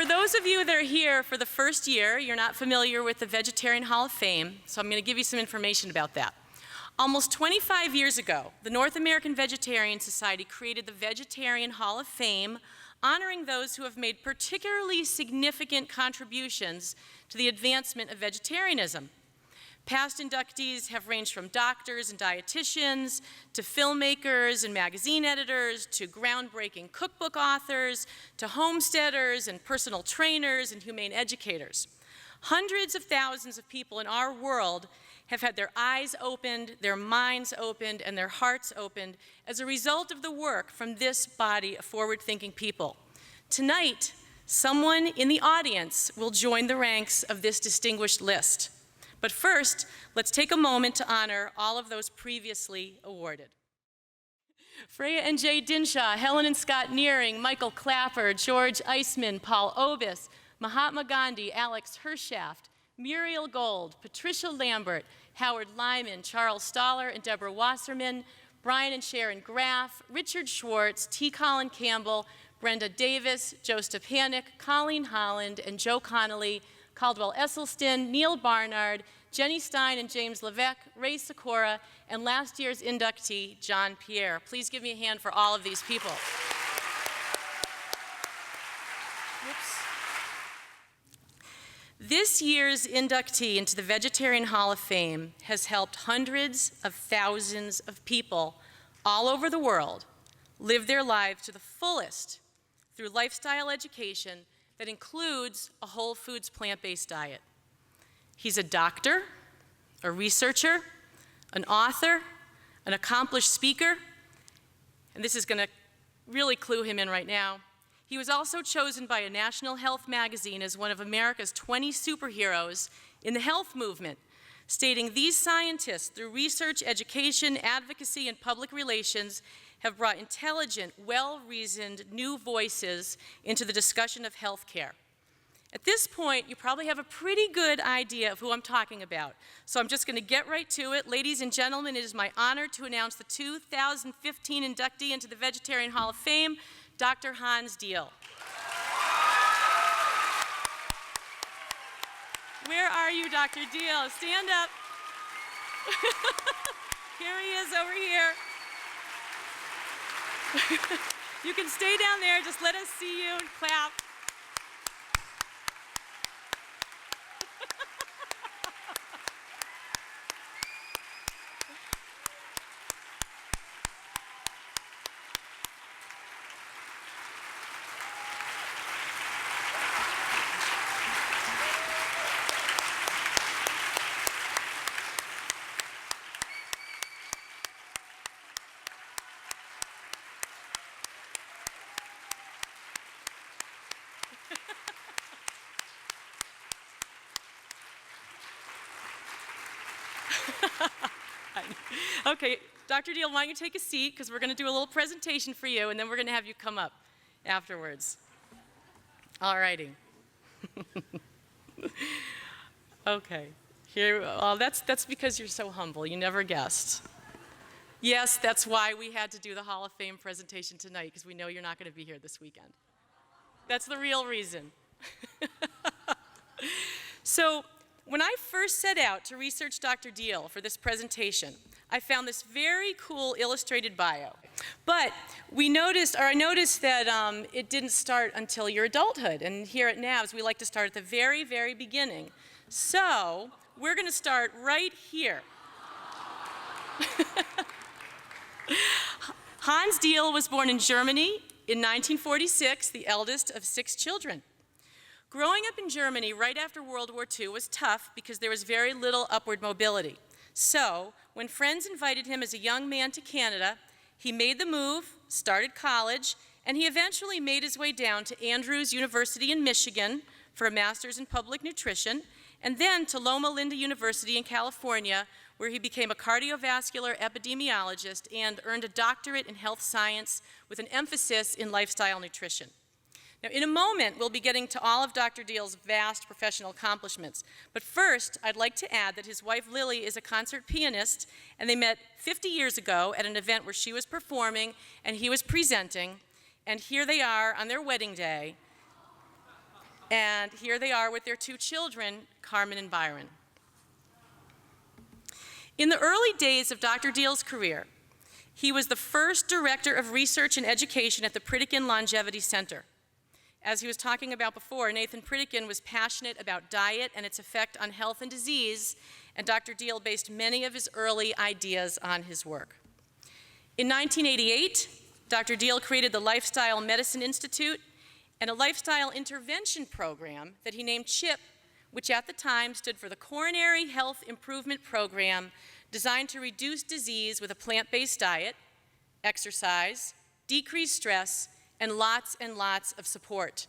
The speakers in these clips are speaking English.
for those of you that are here for the first year, you're not familiar with the Vegetarian Hall of Fame, so I'm going to give you some information about that. Almost 25 years ago, the North American Vegetarian Society created the Vegetarian Hall of Fame, honoring those who have made particularly significant contributions to the advancement of vegetarianism. Past inductees have ranged from doctors and dietitians, to filmmakers and magazine editors, to groundbreaking cookbook authors, to homesteaders and personal trainers and humane educators. Hundreds of thousands of people in our world have had their eyes opened, their minds opened, and their hearts opened as a result of the work from this body of forward-thinking people. Tonight, someone in the audience will join the ranks of this distinguished list. But first, let's take a moment to honor all of those previously awarded. Freya and Jay Dinshaw, Helen and Scott Nearing, Michael Clapper, George Eisman, Paul Obis, Mahatma Gandhi, Alex Hershaft, Muriel Gold, Patricia Lambert, Howard Lyman, Charles Stoller and Deborah Wasserman, Brian and Sharon Graff, Richard Schwartz, T. Colin Campbell, Brenda Davis, Joe Stepanek, Colleen Holland, and Joe Connolly, Caldwell Esselstyn, Neil Barnard, Jenny Stein and James Levesque, Ray Sikora, and last year's inductee, John Pierre. Please give me a hand for all of these people. Whoops. This year's inductee into the Vegetarian Hall of Fame has helped hundreds of thousands of people all over the world live their lives to the fullest through lifestyle education that includes a whole foods plant-based diet. He's a doctor, a researcher, an author, an accomplished speaker, and this is going to really clue him in right now. He was also chosen by a national health magazine as one of America's 20 superheroes in the health movement, stating these scientists, through research, education, advocacy, and public relations, have brought intelligent, well-reasoned new voices into the discussion of health care. At this point, you probably have a pretty good idea of who I'm talking about. So I'm just going to get right to it. Ladies and gentlemen, it is my honor to announce the 2015 inductee into the Vegetarian Hall of Fame, Dr. Hans Diehl. Where are you, Dr. Diehl? Stand up. Here he is over here. You can stay down there, just let us see you and clap. Okay, Dr. Diehl, why don't you take a seat, because we're going to do a little presentation for you, and then we're going to have you come up afterwards. All righty. Okay, here, well, that's because you're so humble. You never guessed. Yes, that's why we had to do the Hall of Fame presentation tonight, because we know you're not going to be here this weekend. That's the real reason. So, when I first set out to research Dr. Diehl for this presentation, I found this very cool illustrated bio. But I noticed that it didn't start until your adulthood. And here at NAVS, we like to start at the very, very beginning. So we're going to start right here. Hans Diehl was born in Germany in 1946, the eldest of 6 children. Growing up in Germany right after World War II was tough because there was very little upward mobility. So, when friends invited him as a young man to Canada, he made the move, started college, and he eventually made his way down to Andrews University in Michigan for a master's in public nutrition, and then to Loma Linda University in California, where he became a cardiovascular epidemiologist and earned a doctorate in health science with an emphasis in lifestyle nutrition. Now, in a moment, we'll be getting to all of Dr. Diehl's vast professional accomplishments. But first, I'd like to add that his wife, Lily, is a concert pianist, and they met 50 years ago at an event where she was performing and he was presenting, and here they are on their wedding day. And here they are with their two children, Carmen and Byron. In the early days of Dr. Diehl's career, he was the first director of research and education at the Pritikin Longevity Center. As he was talking about before, Nathan Pritikin was passionate about diet and its effect on health and disease, and Dr. Diehl based many of his early ideas on his work. In 1988, Dr. Diehl created the Lifestyle Medicine Institute and a lifestyle intervention program that he named CHIP, which at the time stood for the Coronary Health Improvement Program, designed to reduce disease with a plant-based diet, exercise, decreased stress, and lots of support.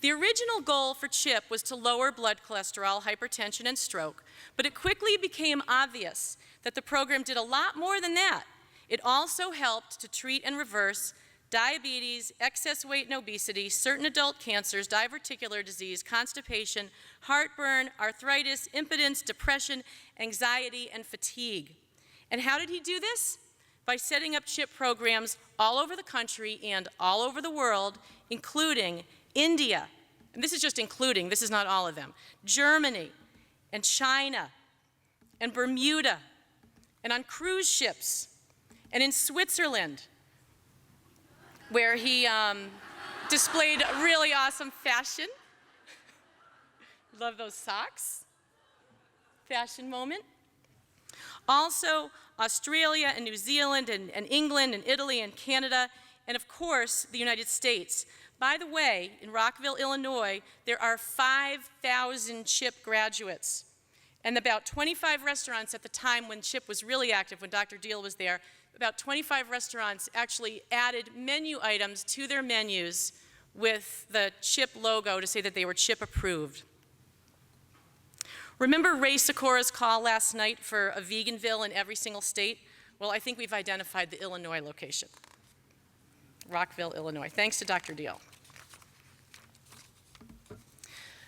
The original goal for CHIP was to lower blood cholesterol, hypertension, and stroke, but it quickly became obvious that the program did a lot more than that. It also helped to treat and reverse diabetes, excess weight and obesity, certain adult cancers, diverticular disease, constipation, heartburn, arthritis, impotence, depression, anxiety, and fatigue. And how did he do this? By setting up CHIP programs all over the country and all over the world, including India, and this is just including, this is not all of them, Germany, and China, and Bermuda, and on cruise ships, and in Switzerland, where he displayed really awesome fashion. Love those socks. Fashion moment. Also, Australia and New Zealand and England and Italy and Canada, and of course, the United States. By the way, in Rockville, Illinois, there are 5,000 CHIP graduates, and about 25 restaurants at the time when CHIP was really active, when Dr. Diehl was there, about 25 restaurants actually added menu items to their menus with the CHIP logo to say that they were CHIP approved. Remember Ray Sikора's call last night for a Veganville in every single state? Well, I think we've identified the Illinois location. Rockville, Illinois, thanks to Dr. Diehl.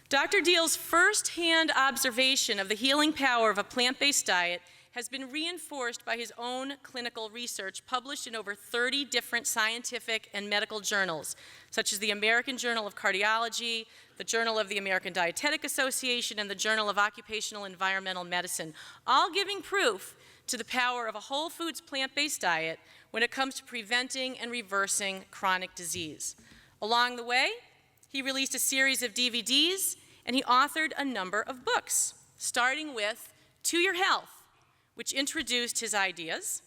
Dr. Diehl's first-hand observation of the healing power of a plant-based diet has been reinforced by his own clinical research published in over 30 different scientific and medical journals, such as the American Journal of Cardiology, the Journal of the American Dietetic Association, and the Journal of Occupational Environmental Medicine, all giving proof to the power of a whole foods plant-based diet when it comes to preventing and reversing chronic disease. Along the way, he released a series of DVDs, and he authored a number of books, starting with To Your Health, which introduced his ideas,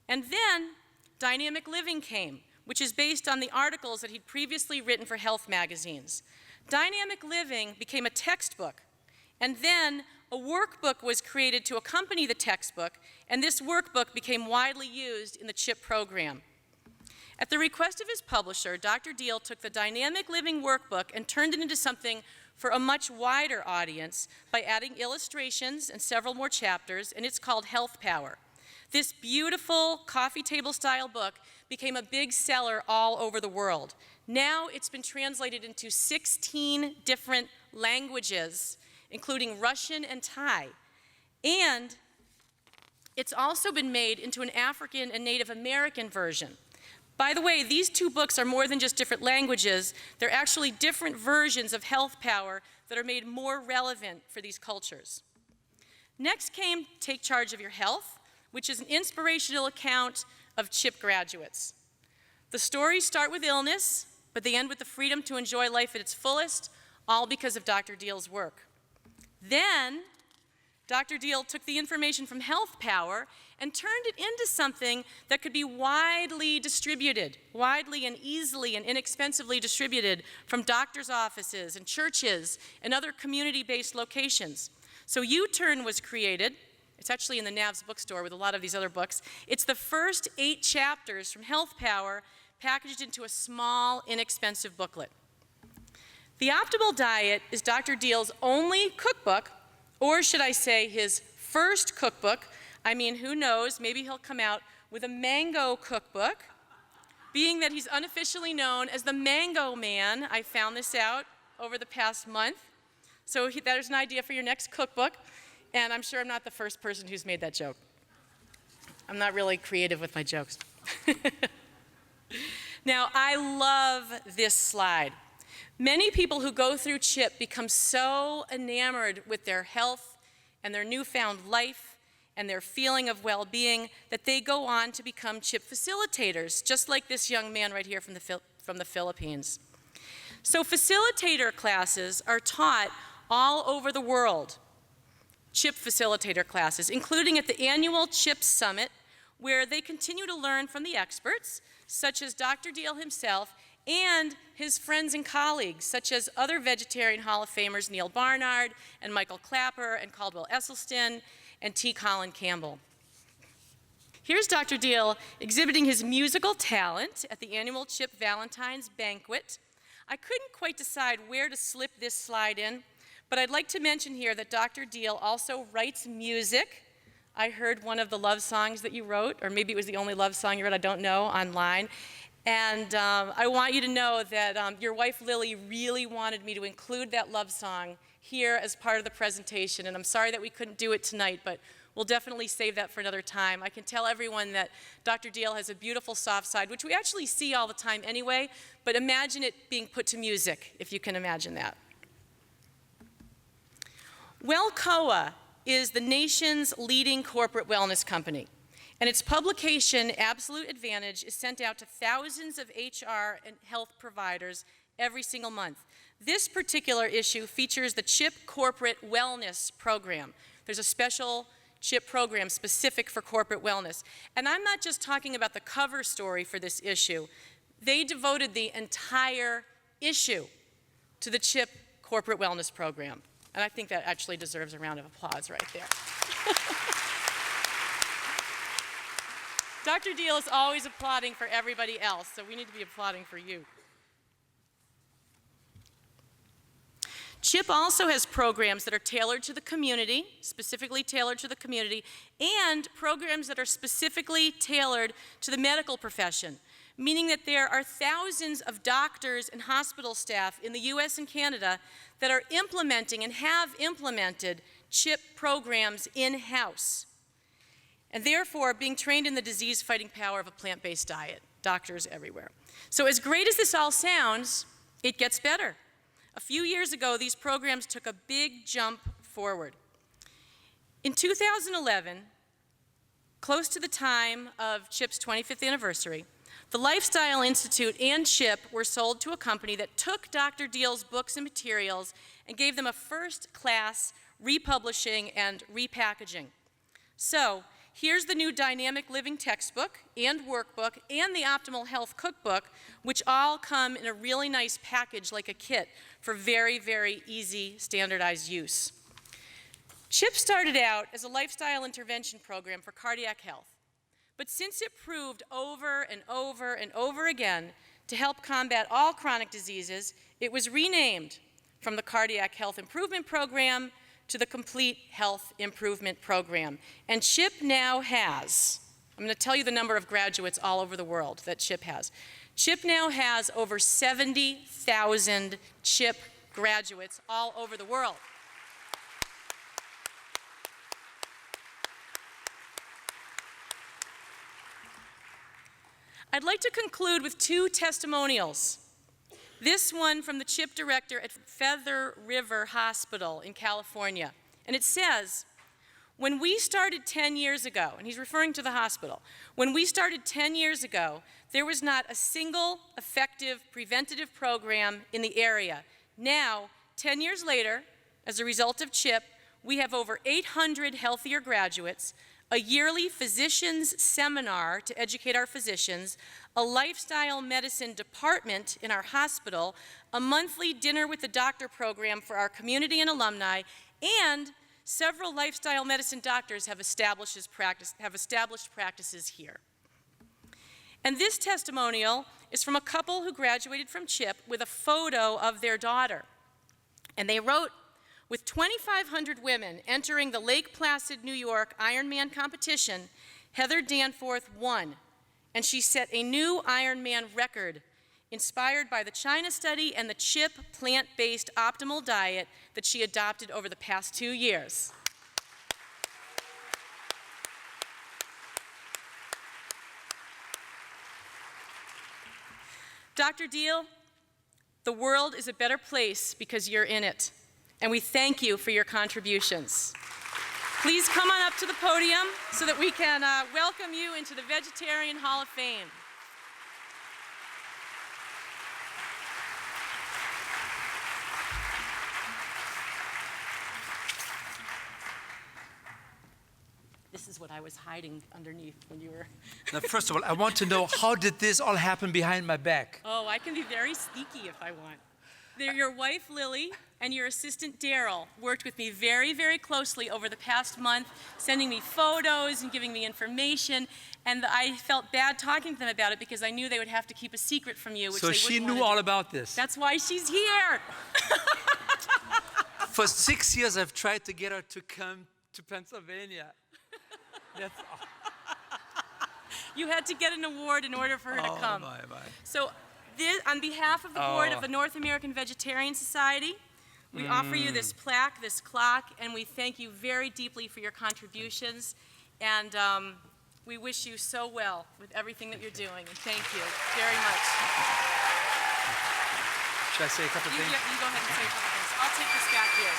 and then Dynamic Living came, which is based on the articles that he'd previously written for health magazines. Dynamic Living became a textbook, and then a workbook was created to accompany the textbook, and this workbook became widely used in the CHIP program. At the request of his publisher, Dr. Diehl took the Dynamic Living workbook and turned it into something for a much wider audience by adding illustrations and several more chapters, and it's called Health Power. This beautiful coffee table style book became a big seller all over the world. Now it's been translated into 16 different languages, including Russian and Thai. And it's also been made into an African and Native American version. By the way, these two books are more than just different languages. They're actually different versions of Health Power that are made more relevant for these cultures. Next came Take Charge of Your Health, which is an inspirational account of CHIP graduates. The stories start with illness, but they end with the freedom to enjoy life at its fullest, all because of Dr. Diehl's work. Then, Dr. Diehl took the information from Health Power and turned it into something that could be widely distributed, widely and easily and inexpensively distributed from doctors' offices and churches and other community-based locations. So U-Turn was created. It's actually in the Nav's bookstore with a lot of these other books. It's the first 8 chapters from Health Power packaged into a small, inexpensive booklet. The Optimal Diet is Dr. Diehl's only cookbook, or should I say his first cookbook. I mean, who knows, maybe he'll come out with a mango cookbook, being that he's unofficially known as the Mango Man. I found this out over the past month. So there's an idea for your next cookbook, and I'm sure I'm not the first person who's made that joke. I'm not really creative with my jokes. Now, I love this slide. Many people who go through CHIP become so enamored with their health and their newfound life and their feeling of well-being that they go on to become CHIP facilitators, just like this young man right here from the Philippines. So facilitator classes are taught all over the world, CHIP facilitator classes, including at the annual CHIP Summit, where they continue to learn from the experts, such as Dr. Diehl himself, and his friends and colleagues, such as other Vegetarian Hall of Famers Neil Barnard and Michael Clapper and Caldwell Esselstyn and T. Colin Campbell. Here's Dr. Diehl exhibiting his musical talent at the annual CHIP Valentine's Banquet. I couldn't quite decide where to slip this slide in, but I'd like to mention here that Dr. Diehl also writes music. I heard one of the love songs that you wrote, or maybe it was the only love song you wrote, I don't know, online. And I want you to know that your wife Lily really wanted me to include that love song here as part of the presentation, and I'm sorry that we couldn't do it tonight, but we'll definitely save that for another time. I can tell everyone that Dr. Diehl has a beautiful soft side, which we actually see all the time anyway, but imagine it being put to music, if you can imagine that. WellCoa is the nation's leading corporate wellness company, and its publication, Absolute Advantage, is sent out to thousands of HR and health providers every single month. This particular issue features the CHIP Corporate Wellness Program. There's a special CHIP program specific for corporate wellness. And I'm not just talking about the cover story for this issue. They devoted the entire issue to the CHIP Corporate Wellness Program. And I think that actually deserves a round of applause right there. Dr. Diehl is always applauding for everybody else, so we need to be applauding for you. CHIP also has programs that are tailored to the community, specifically tailored to the community, and programs that are specifically tailored to the medical profession, meaning that there are thousands of doctors and hospital staff in the US and Canada that are implementing and have implemented CHIP programs in-house, and therefore being trained in the disease-fighting power of a plant-based diet, doctors everywhere. So as great as this all sounds, it gets better. A few years ago, these programs took a big jump forward. In 2011, close to the time of CHIP's 25th anniversary, the Lifestyle Institute and CHIP were sold to a company that took Dr. Diehl's books and materials and gave them a first-class republishing and repackaging. So, here's the new Dynamic Living textbook and workbook and the Optimal Health cookbook, which all come in a really nice package like a kit for very, very easy standardized use. CHIP started out as a lifestyle intervention program for cardiac health, but since it proved over and over and over again to help combat all chronic diseases, it was renamed from the Cardiac Health Improvement Program to the Complete Health Improvement Program. And CHIP now has, I'm going to tell you the number of graduates all over the world that CHIP has. CHIP now has over 70,000 CHIP graduates all over the world. I'd like to conclude with two testimonials. This one from the CHIP director at Feather River Hospital in California. And it says, when we started 10 years ago, and he's referring to the hospital, when we started 10 years ago, there was not a single effective preventative program in the area. Now, 10 years later, as a result of CHIP, we have over 800 healthier graduates, a yearly physicians seminar to educate our physicians, a lifestyle medicine department in our hospital, a monthly dinner with the doctor program for our community and alumni, and several lifestyle medicine doctors have established practices here. And this testimonial is from a couple who graduated from CHIP with a photo of their daughter. And they wrote, with 2,500 women entering the Lake Placid, New York Ironman competition, Heather Danforth won, and she set a new Ironman record inspired by the China study and the CHIP plant-based optimal diet that she adopted over the past 2 years. Dr. Diehl, The world is a better place because you're in it, and we thank you for your contributions. Please come on up to the podium so that we can welcome you into the Vegetarian Hall of Fame. This is what I was hiding underneath when you were... Now, first of all, I want to know, how did this all happen behind my back? Oh, I can be very sneaky if I want. Your wife, Lily, and your assistant, Daryl, worked with me very, very closely over the past month, sending me photos and giving me information, and I felt bad talking to them about it because I knew they would have to keep a secret from you, which so they she wouldn't knew want to all do. about this? That's why she's here. For 6 years, I've tried to get her to come to Pennsylvania. That's You had to get an award in order for her to come. My. So on behalf of the board of the North American Vegetarian Society, we offer you this plaque, this clock, and we thank you very deeply for your contributions. And we wish you so well with everything that you're doing. And thank you very much. Should I say a couple things? You go ahead and say a couple things. I'll take this back here.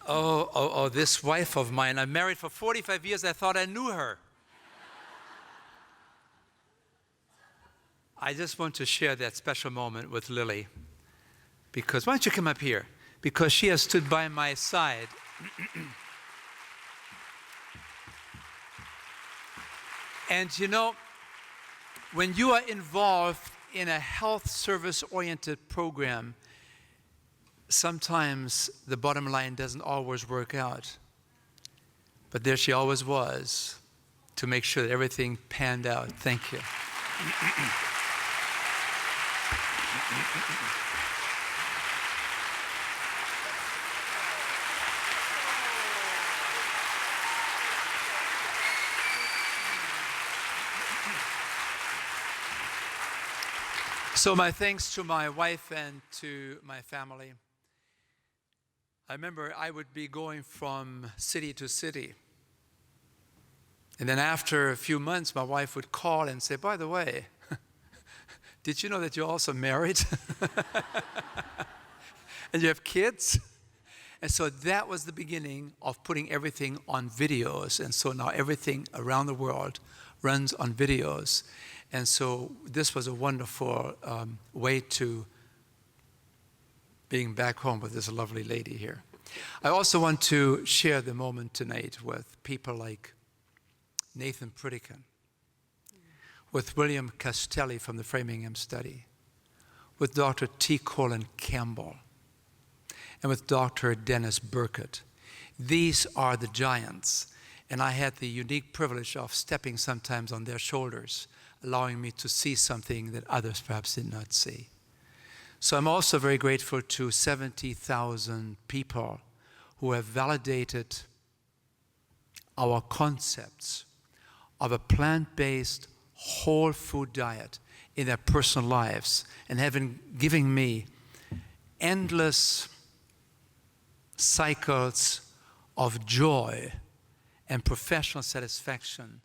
Oh, this wife of mine. I'm married for 45 years. I thought I knew her. I just want to share that special moment with Lily. Because, why don't you come up here? Because she has stood by my side. And you know, when you are involved in a health service-oriented program, sometimes the bottom line doesn't always work out. But there she always was to make sure that everything panned out. Thank you. So my thanks to my wife and to my family. I remember I would be going from city to city. And then after a few months, my wife would call and say, by the way, did you know that you're also married? And you have kids? And so that was the beginning of putting everything on videos. And so now everything around the world runs on videos. And so this was a wonderful way to being back home with this lovely lady here. I also want to share the moment tonight with people like Nathan Pritikin, with William Castelli from the Framingham Study, with Dr. T. Colin Campbell, and with Dr. Dennis Burkett. These are the giants, and I had the unique privilege of stepping sometimes on their shoulders, allowing me to see something that others perhaps did not see. So I'm also very grateful to 70,000 people who have validated our concepts of a plant-based whole food diet in their personal lives and giving me endless cycles of joy and professional satisfaction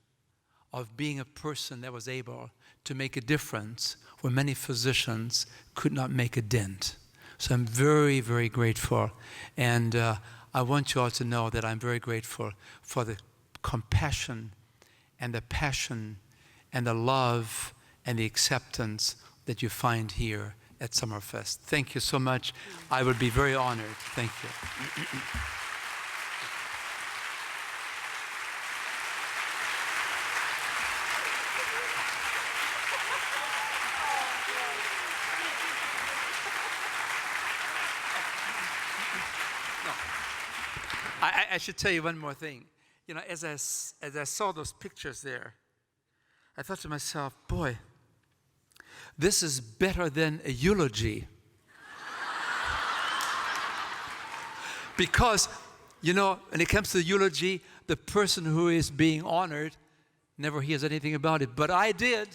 of being a person that was able to make a difference where many physicians could not make a dent. So I'm very, very grateful. And I want you all to know that I'm very grateful for the compassion and the passion and the love and the acceptance that you find here at Summerfest. Thank you so much. I would be very honored. Thank you. I should tell you one more thing. You know, as I saw those pictures there, I thought to myself, boy, this is better than a eulogy. Because, you know, when it comes to the eulogy, the person who is being honored never hears anything about it, but I did.